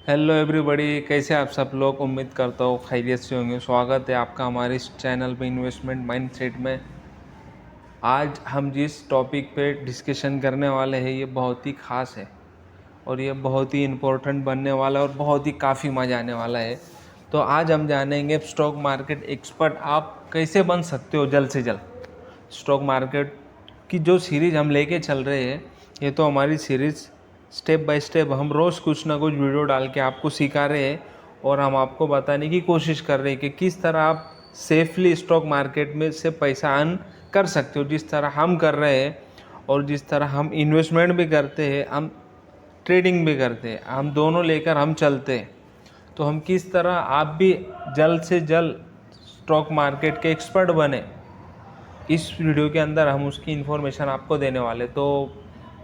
Hello everybody, कैसे आप सब लोग। उम्मीद करता हूँ खैरियत से होंगे। स्वागत है आपका हमारे इस चैनल पे इन्वेस्टमेंट माइंडसेट में। आज हम जिस टॉपिक पे डिस्कशन करने वाले हैं ये बहुत ही ख़ास है और ये बहुत ही इम्पोर्टेंट बनने वाला है और बहुत ही काफ़ी मज़ा आने वाला है। तो आज हम जानेंगे स्टॉक मार्केट एक्सपर्ट आप कैसे बन सकते हो जल्द से जल्द। स्टॉक मार्केट की जो सीरीज़ हम लेके चल रहे हैं, ये तो हमारी सीरीज़ स्टेप बाय स्टेप हम रोज़ कुछ ना कुछ वीडियो डाल के आपको सिखा रहे हैं और हम आपको बताने की कोशिश कर रहे हैं कि किस तरह आप सेफली स्टॉक मार्केट में से पैसा अर्न कर सकते हो। जिस तरह हम कर रहे हैं और जिस तरह हम इन्वेस्टमेंट भी करते हैं, हम ट्रेडिंग भी करते हैं, हम दोनों लेकर हम चलते हैं। तो हम किस तरह आप भी जल्द से जल्द स्टॉक मार्केट के एक्सपर्ट बने, इस वीडियो के अंदर हम उसकी इन्फॉर्मेशन आपको देने वाले। तो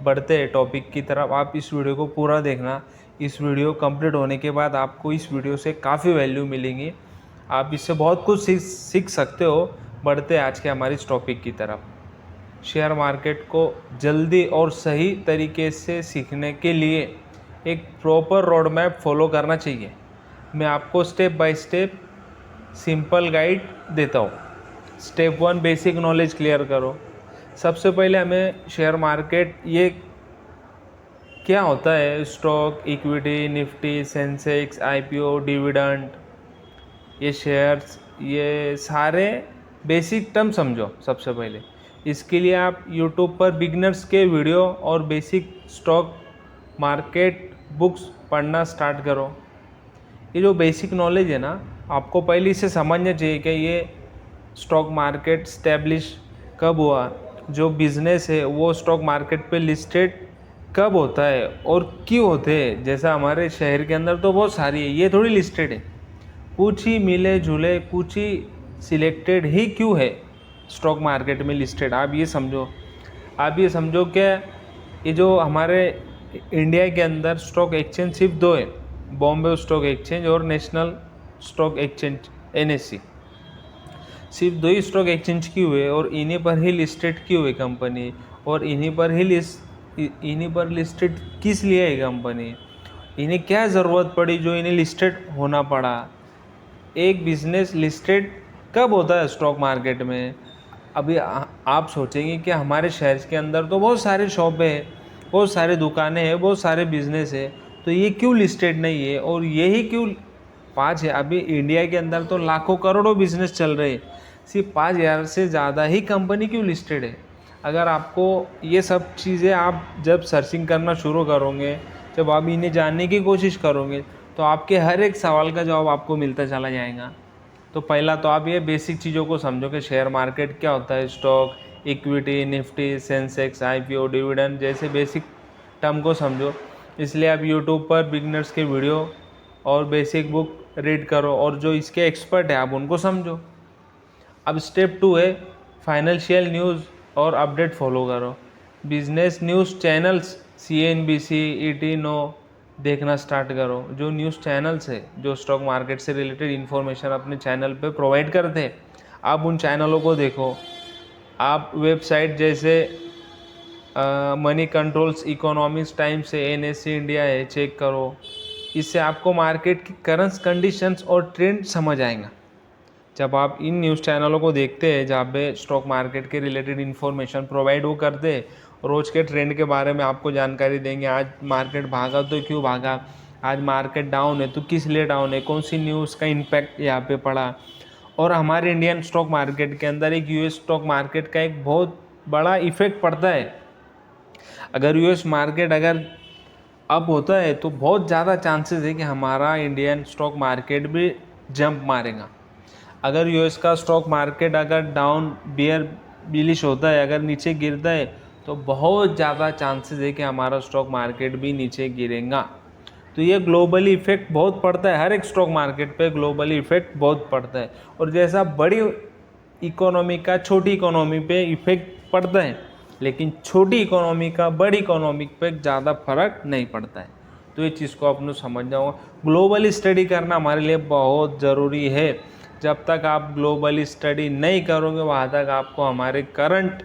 बढ़ते हैं टॉपिक की तरफ। आप इस वीडियो को पूरा देखना। इस वीडियो कंप्लीट होने के बाद आपको इस वीडियो से काफ़ी वैल्यू मिलेंगी, आप इससे बहुत कुछ सीख सकते हो। बढ़ते हैं आज के हमारी इस टॉपिक की तरफ। शेयर मार्केट को जल्दी और सही तरीके से सीखने के लिए एक प्रॉपर रोड मैप फॉलो करना चाहिए। मैं आपको step by step simple guide देता हूँ। स्टेप 1, बेसिक नॉलेज क्लियर करो। सबसे पहले हमें शेयर मार्केट ये क्या होता है, stock, equity, Nifty, Sensex, IPO, dividend, ये शेयर्स, ये सारे बेसिक टर्म समझो सबसे पहले। इसके लिए आप यूट्यूब पर बिगनर्स के वीडियो और बेसिक स्टॉक मार्केट बुक्स पढ़ना स्टार्ट करो। ये जो बेसिक नॉलेज है ना, आपको पहले इसे समझना चाहिए कि ये स्टॉक मार्केट स्टैब्लिश कब हुआ, जो बिज़नेस है वो स्टॉक मार्केट पे लिस्टेड कब होता है और क्यों होते हैं। जैसा हमारे शहर के अंदर तो बहुत सारी है, ये थोड़ी लिस्टेड है। कुछ ही मिले जुले, कुछ ही सिलेक्टेड ही क्यों है स्टॉक मार्केट में लिस्टेड। आप ये समझो कि ये जो हमारे इंडिया के अंदर स्टॉक एक्सचेंज सिर्फ दो है, बॉम्बे स्टॉक एक्सचेंज और नेशनल स्टॉक एक्सचेंज NSE। सिर्फ दो ही स्टॉक एक्सचेंज क्यों हुए और इन्हीं पर ही लिस्टेड क्यों हुई कंपनी, और इन्हीं पर लिस्टेड किस लिए है कंपनी, इन्हें क्या ज़रूरत पड़ी जो इन्हें लिस्टेड होना पड़ा। एक बिज़नेस लिस्टेड कब होता है स्टॉक मार्केट में। अभी आप सोचेंगे कि हमारे शहर के अंदर तो बहुत सारे शॉपें हैं, बहुत सारे दुकानें हैं, बहुत सारे बिजनेस है, तो ये क्यों लिस्टेड नहीं है और यही क्यों 5 है। अभी इंडिया के अंदर तो लाखों करोड़ों बिजनेस चल रहे हैं, सिर्फ 5,000 से ज़्यादा ही कंपनी क्यों लिस्टेड है। अगर आपको ये सब चीज़ें आप जब सर्चिंग करना शुरू करोगे, जब आप इन्हें जानने की कोशिश करोगे, तो आपके हर एक सवाल का जवाब आपको मिलता चला जाएगा। तो पहला तो आप ये बेसिक चीज़ों को समझो कि शेयर मार्केट क्या होता है। Stock, equity, Nifty, Sensex, IPO, dividend जैसे बेसिक टर्म को समझो। इसलिए आप यूट्यूब पर बिगनर्स के वीडियो और बेसिक बुक रीड करो और जो इसके एक्सपर्ट है आप उनको समझो। अब स्टेप 2 है फाइनेंशियल न्यूज़ और अपडेट फॉलो करो। Business news channels CNBC, ET now देखना स्टार्ट करो। जो न्यूज़ चैनल्स है जो स्टॉक मार्केट से रिलेटेड इन्फॉर्मेशन अपने चैनल पे प्रोवाइड करते हैं, आप उन चैनलों को देखो। आप वेबसाइट जैसे मनी कंट्रोल्स, इकोनॉमिक्स टाइम्स से NSE इंडिया है, चेक करो। इससे आपको मार्केट की करंट कंडीशंस और ट्रेंड समझ आएगा। जब आप इन न्यूज़ चैनलों को देखते हैं जहाँ पे स्टॉक मार्केट के रिलेटेड इन्फॉर्मेशन प्रोवाइड वो करते हैं, रोज़ के ट्रेंड के बारे में आपको जानकारी देंगे। आज मार्केट भागा तो क्यों भागा, आज मार्केट डाउन है तो किस लिए डाउन है, कौन सी न्यूज़ का इम्पैक्ट यहाँ पे पड़ा। और हमारे इंडियन स्टॉक मार्केट के अंदर एक US स्टॉक मार्केट का एक बहुत बड़ा इफेक्ट पड़ता है। अगर US मार्केट अगर अप होता है तो बहुत ज़्यादा चांसेस है कि हमारा इंडियन स्टॉक मार्केट भी जंप मारेगा। अगर US का स्टॉक मार्केट अगर डाउन बिलिश होता है, अगर नीचे गिरता है, तो बहुत ज़्यादा चांसेस है कि हमारा स्टॉक मार्केट भी नीचे गिरेगा। तो ये ग्लोबली इफेक्ट बहुत पड़ता है, हर एक स्टॉक मार्केट पे ग्लोबली इफेक्ट बहुत पड़ता है। और जैसा बड़ी इकोनॉमी का छोटी इकोनॉमी पे इफेक्ट पड़ता है, लेकिन छोटी इकोनॉमी का बड़ी इकोनॉमी पे ज़्यादा फर्क नहीं पड़ता है। तो ये चीज़ को आपने समझना होगा। ग्लोबली स्टडी करना हमारे लिए बहुत ज़रूरी है। जब तक आप ग्लोबली स्टडी नहीं करोगे वहाँ तक आपको हमारे करंट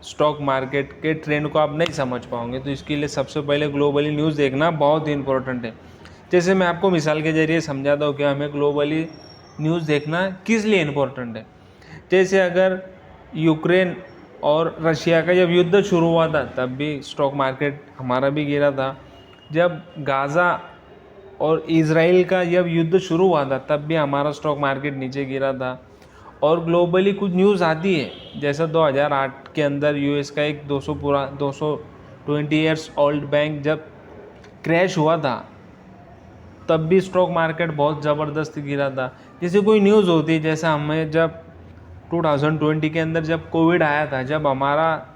स्टॉक मार्केट के ट्रेंड को आप नहीं समझ पाओगे। तो इसके लिए सबसे पहले ग्लोबली न्यूज़ देखना बहुत ही इंपॉर्टेंट है। जैसे मैं आपको मिसाल के ज़रिए समझाता हूँ कि हमें ग्लोबली न्यूज़ देखना किस लिए इम्पोर्टेंट है। जैसे अगर यूक्रेन और रशिया का जब युद्ध शुरू हुआ था तब भी स्टॉक मार्केट हमारा भी गिरा था। जब गाज़ा और इज़राइल का जब युद्ध शुरू हुआ था तब भी हमारा स्टॉक मार्केट नीचे गिरा था। और ग्लोबली कुछ न्यूज़ आती है, जैसा 2008 के अंदर यूएस का एक 220 ईयर्स ओल्ड बैंक जब क्रैश हुआ था तब भी स्टॉक मार्केट बहुत ज़बरदस्त गिरा था। जैसे कोई न्यूज़ होती है, जैसा हमें जब 2020 के अंदर जब कोविड आया था, जब हमारा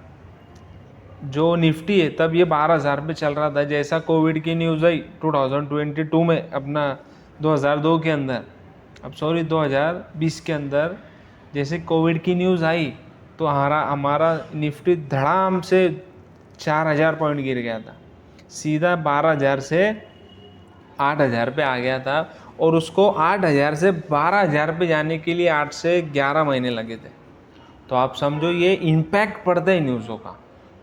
जो निफ्टी है तब ये 12,000 पे चल रहा था। जैसा कोविड की न्यूज़ आई 2022 में, अपना 2002 के अंदर, अब सॉरी 2020 के अंदर जैसे कोविड की न्यूज़ आई तो हमारा निफ्टी धड़ाम से 4,000 पॉइंट गिर गया था, सीधा 12,000 से 8,000 पे आ गया था। और उसको 8,000 से 12,000 पे जाने के लिए 8 से 11 महीने लगे थे। तो आप समझो ये इम्पैक्ट पड़ता है न्यूज़ों का।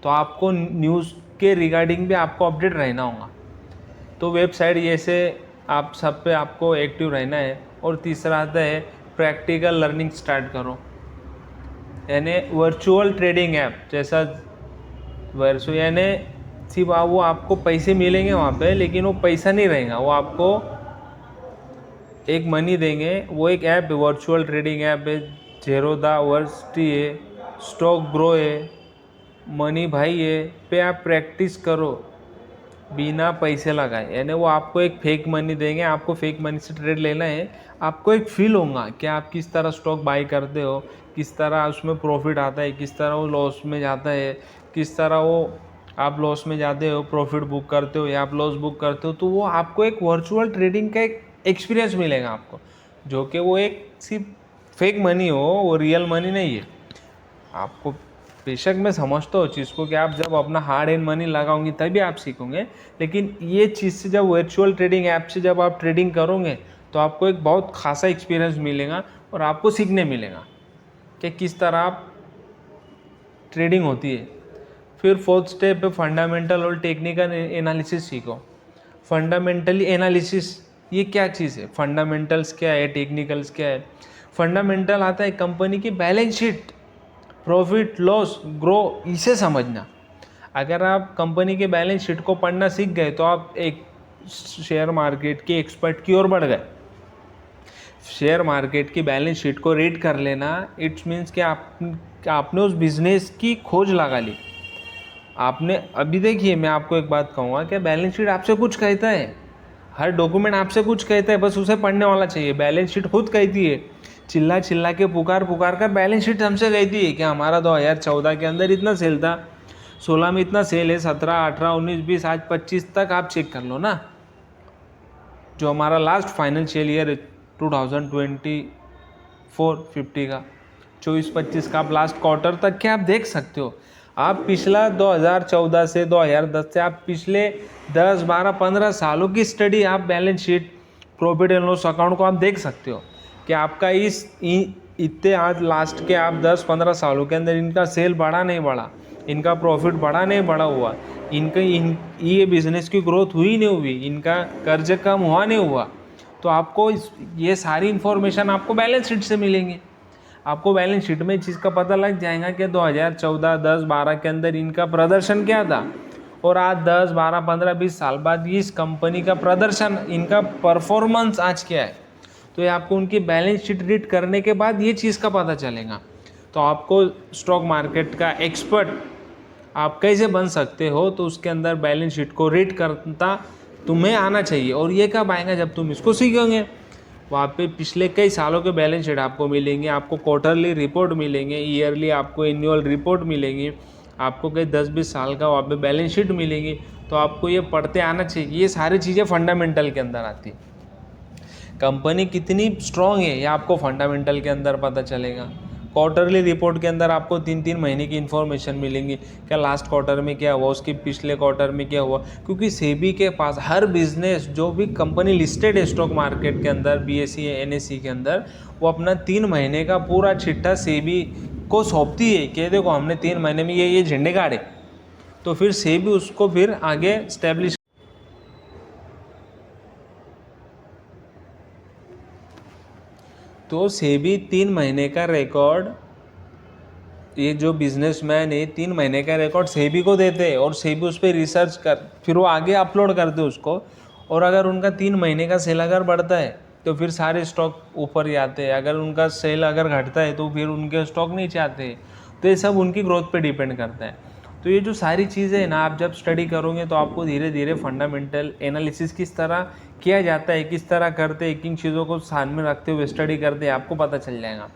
तो आपको न्यूज़ के रिगार्डिंग भी आपको अपडेट रहना होगा। तो वेबसाइट जैसे आप सब पे आपको एक्टिव रहना है। और तीसरा आता है प्रैक्टिकल लर्निंग स्टार्ट करो, यानी वर्चुअल ट्रेडिंग ऐप जैसा यानी सिर्फ वो आपको पैसे मिलेंगे वहाँ पे, लेकिन वो पैसा नहीं रहेगा, वो आपको एक मनी देंगे। वो एक ऐप है, वर्चुअल ट्रेडिंग ऐप है, जेरोदा वर्सिटी है, स्टॉक ग्रो है, मनी भाई है, पे आप प्रैक्टिस करो बिना पैसे लगाए। यानी वो आपको एक फेक मनी देंगे, आपको फेक मनी से ट्रेड लेना है। आपको एक फील होगा कि आप किस तरह स्टॉक बाई करते हो, किस तरह उसमें प्रॉफिट आता है, किस तरह वो लॉस में जाता है, किस तरह वो आप लॉस में जाते हो, प्रॉफिट बुक करते हो या आप लॉस बुक करते हो। तो वो आपको एक वर्चुअल ट्रेडिंग का एक एक्सपीरियंस मिलेगा आपको, जो कि वो एक सिर्फ फेक मनी हो, वो रियल मनी नहीं है। आपको बेशक मैं समझता हूँ चीज़ को कि आप जब अपना हार्ड एंड मनी लगाओगे तभी आप सीखोगे, लेकिन ये चीज़ से जब वर्चुअल ट्रेडिंग ऐप से जब आप ट्रेडिंग करोगे तो आपको एक बहुत खासा एक्सपीरियंस मिलेगा और आपको सीखने मिलेगा कि किस तरह आप ट्रेडिंग होती है। फिर फोर्थ स्टेप है फंडामेंटल और टेक्निकल एनालिसिस सीखो। फंडामेंटली एनालिसिस ये क्या चीज़ है, फंडामेंटल्स क्या है, टेक्निकल्स क्या है। फंडामेंटल आता है कंपनी की balance sheet, profit loss grow, इसे समझना। अगर आप कंपनी के बैलेंस शीट को पढ़ना सीख गए तो आप एक शेयर मार्केट के एक्सपर्ट की ओर बढ़ गए। शेयर मार्केट की बैलेंस शीट को रीड कर लेना, इट्स मीन्स कि आपने उस बिजनेस की खोज लगा ली। आपने अभी देखिए, मैं आपको एक बात कहूँगा कि बैलेंस शीट आपसे कुछ कहता है, हर डॉक्यूमेंट आपसे कुछ कहता है, बस उसे पढ़ने वाला चाहिए। बैलेंस शीट खुद कहती है, चिल्ला चिल्ला के पुकार कर बैलेंस शीट हमसे कहती है कि हमारा 2014 के अंदर इतना सेल था, 16 में इतना सेल है, 17, 18, 19, 20, आज 25 तक आप चेक कर लो ना। जो हमारा लास्ट फाइनेंशियल ईयर 2024-50 का, 24-25 का आप लास्ट क्वार्टर तक के आप देख सकते हो। आप पिछला 2014 से 2010 से आप पिछले 10, 12, 15 सालों की स्टडी, आप balance sheet, profit and loss account को आप देख सकते हो कि आपका इतने आज लास्ट के आप 10-15 सालों के अंदर इनका सेल बढ़ा नहीं बढ़ा, इनका प्रॉफिट बढ़ा नहीं बढ़ा हुआ, ये बिज़नेस की ग्रोथ हुई नहीं हुई, इनका कर्ज कम हुआ नहीं हुआ। तो आपको ये सारी इन्फॉर्मेशन आपको बैलेंस शीट से मिलेंगे। आपको बैलेंस शीट में चीज़ का पता लग जाएगा कि 2014, 10, 12 के अंदर इनका प्रदर्शन क्या था, और आज 10, 12, 15, 20 साल बाद इस कंपनी का प्रदर्शन, इनका परफॉर्मेंस आज क्या है। तो ये आपको उनकी बैलेंस शीट रीड करने के बाद ये चीज़ का पता चलेगा। तो आपको स्टॉक मार्केट का एक्सपर्ट आप कैसे बन सकते हो, तो उसके अंदर बैलेंस शीट को रीड करता तुम्हें आना चाहिए। और ये कब आएगा, जब तुम इसको सीखोगे। वहाँ पे पिछले कई सालों के बैलेंस शीट आपको मिलेंगे, आपको क्वार्टरली रिपोर्ट मिलेंगे, ईयरली आपको एनुअल रिपोर्ट मिलेंगी, आपको कई 10-20 साल का वहाँ पे बैलेंस शीट मिलेंगी। तो आपको ये पढ़ते आना चाहिए। ये सारी चीज़ें फंडामेंटल के अंदर आती है। कंपनी कितनी स्ट्रॉन्ग है ये आपको फंडामेंटल के अंदर पता चलेगा। क्वार्टरली रिपोर्ट के अंदर आपको 3-3 महीने की इन्फॉर्मेशन मिलेंगी, क्या लास्ट क्वार्टर में क्या हुआ, उसके पिछले क्वार्टर में क्या हुआ। क्योंकि सेबी के पास हर बिजनेस, जो भी कंपनी लिस्टेड है स्टॉक मार्केट के अंदर, BSE NSE के अंदर, वो अपना 3 महीने का पूरा चिट्ठा सेबी को सौंपती है कि देखो हमने 3 महीने में ये झंडे गाड़े। तो फिर सेबी उसको फिर आगे स्टैब्लिश तो सेबी 3 महीने का रिकॉर्ड, ये जो बिजनेसमैन है 3 महीने का रिकॉर्ड सेबी को देते हैं और सेबी उस पर रिसर्च कर फिर वो आगे अपलोड करते उसको। और अगर उनका 3 महीने का सेल अगर बढ़ता है तो फिर सारे स्टॉक ऊपर ही आते हैं, अगर उनका सेल अगर घटता है तो फिर उनके स्टॉक नीचे आते हैं। तो ये सब उनकी ग्रोथ पे डिपेंड करता है। तो ये जो सारी चीज़ें हैं ना, आप जब स्टडी करोगे तो आपको धीरे धीरे फंडामेंटल एनालिसिस किस तरह किया जाता है, किस तरह करते हैं, किन चीज़ों को ध्यान में रखते हुए स्टडी करते हैं, आपको पता चल जाएगा।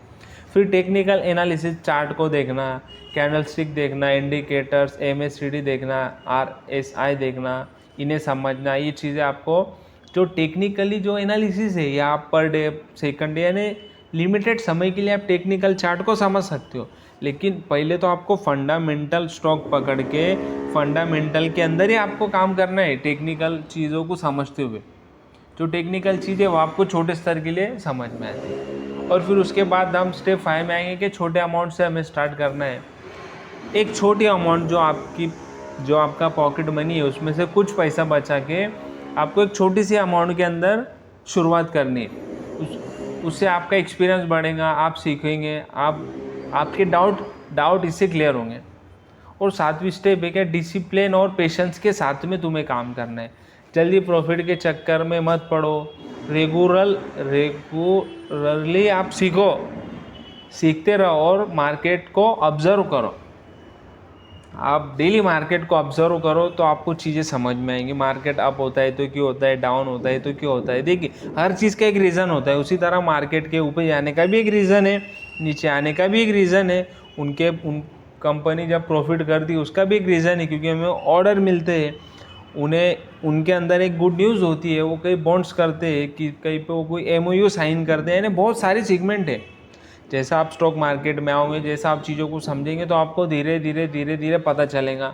फिर टेक्निकल एनालिसिस, चार्ट को देखना, कैंडलस्टिक देखना, इंडिकेटर्स, MACD देखना, RSI देखना, इन्हें समझना, ये चीज़ें आपको जो टेक्निकली जो एनालिसिस है, या आप पर डे, सेकंड डे, यानी लिमिटेड समय के लिए आप टेक्निकल चार्ट को समझ सकते हो। लेकिन पहले तो आपको फंडामेंटल स्टॉक पकड़ के फंडामेंटल के अंदर ही आपको काम करना है, टेक्निकल चीज़ों को समझते हुए। जो टेक्निकल चीज़ है वो आपको छोटे स्तर के लिए समझ में आती है। और फिर उसके बाद हम स्टेप 5 में आएंगे कि छोटे अमाउंट से हमें स्टार्ट करना है। एक छोटी अमाउंट जो आपका पॉकेट मनी है उसमें से कुछ पैसा बचा के आपको एक छोटी सी अमाउंट के अंदर शुरुआत करनी है। उससे आपका एक्सपीरियंस बढ़ेगा, आप सीखेंगे, आपके डाउट इससे क्लियर होंगे। और 7वीं स्टेप है क्या, डिसिप्लिन और पेशेंस के साथ में तुम्हें काम करना है। जल्दी प्रॉफिट के चक्कर में मत पड़ो, रेगुलरली आप सीखते रहो और मार्केट को ऑब्जर्व करो। आप डेली मार्केट को ऑब्जर्व करो तो आपको चीज़ें समझ में आएंगी। मार्केट अप होता है तो क्यों होता है, डाउन होता है तो क्यों होता है। देखिए, हर चीज़ का एक रीज़न होता है। उसी तरह मार्केट के ऊपर जाने का भी एक रीज़न है, नीचे आने का भी एक रीज़न है। उन कंपनी जब प्रॉफिट करती है उसका भी एक रीज़न है, क्योंकि हमें ऑर्डर मिलते हैं, उनके अंदर एक गुड न्यूज़ होती है, वो कई बॉन्ड्स करते हैं, कि कहीं पे वो कोई MOU साइन करते हैं, यानी बहुत सारे सेगमेंट है। जैसा आप स्टॉक मार्केट में आओगे, जैसा आप चीज़ों को समझेंगे तो आपको धीरे धीरे पता चलेगा।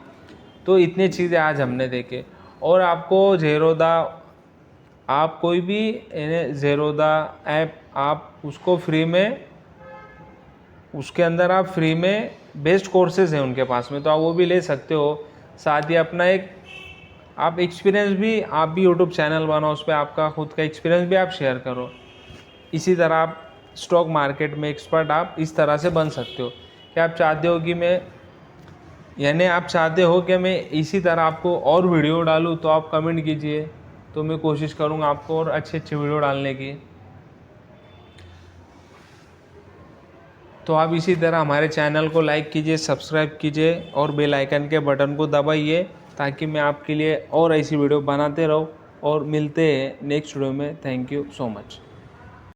तो इतनी चीज़ें आज हमने देखे। और आपको ज़ेरोदा, आप कोई भी ज़ेरोदा ऐप, आप उसको फ्री में, उसके अंदर आप फ्री में बेस्ट कोर्सेज हैं उनके पास में, तो आप वो भी ले सकते हो। साथ ही अपना एक आप एक्सपीरियंस भी, आप भी यूट्यूब चैनल बनाओ, उस पर आपका खुद का एक्सपीरियंस भी आप शेयर करो। इसी तरह आप स्टॉक मार्केट में एक्सपर्ट आप इस तरह से बन सकते हो। क्या आप चाहते हो कि आप चाहते हो कि मैं इसी तरह आपको और वीडियो डालूँ, तो आप कमेंट कीजिए, तो मैं कोशिश करूँगा आपको और अच्छे वीडियो डालने की। तो आप इसी तरह हमारे चैनल को लाइक कीजिए, सब्सक्राइब कीजिए और बेल आइकन के बटन को दबाइए, ताकि मैं आपके लिए और ऐसी वीडियो बनाते रहूँ। और मिलते हैं नेक्स्ट वीडियो में। Thank you so much.